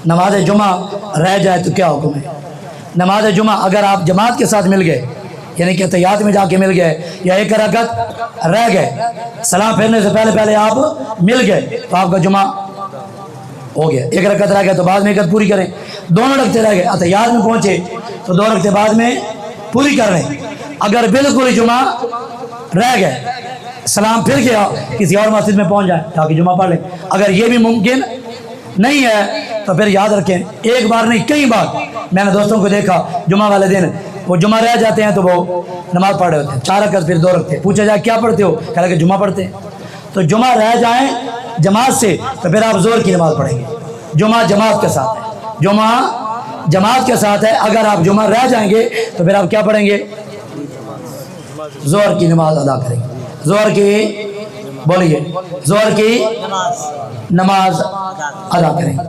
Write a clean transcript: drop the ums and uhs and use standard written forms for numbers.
नमाज जुमा रह जाए तो क्या हुक्म है? नमाज जुमा अगर आप जमात के साथ मिल गए, यानी कि तहियात में जाके मिल गए, या एक रकअत रह गए, सलाम फेरने से पहले पहले आप मिल गए, तो आपका जुमा हो गया। एक रकअत रह गया तो बाद में एक पूरी करें। दोनों रखते रह गए, तहियात में पहुंचे तो 2 रकअत बाद में पूरी कर लें। अगर बिल्कुल जुमा रह गए, सलाम फिर गया, किसी और मस्जिद में पहुंच जाए ताकि जुमा पढ़ लें। अगर ये भी मुमकिन नहीं है तो फिर याद रखें, एक बार नहीं कई बार मैंने दोस्तों को देखा जुमा वाले दिन वो जुमा रह जाते हैं तो वो नमाज पढ़ रहे होते हैं 4 रकअत फिर 2 रखते। पूछा जाए क्या पढ़ते हो, कह रहे कि जुमा पढ़ते हैं। तो जुमा रह जाए जमात से तो फिर आप जोर की नमाज पढ़ेंगे। जुमा जमात के साथ है, जुमा जमात के साथ है। अगर आप जुमा रह जाएंगे तो फिर आप क्या पढ़ेंगे? जोर की नमाज अदा करेंगे। जोर की बोलिए, जोर की नमाज अदा करेंगे।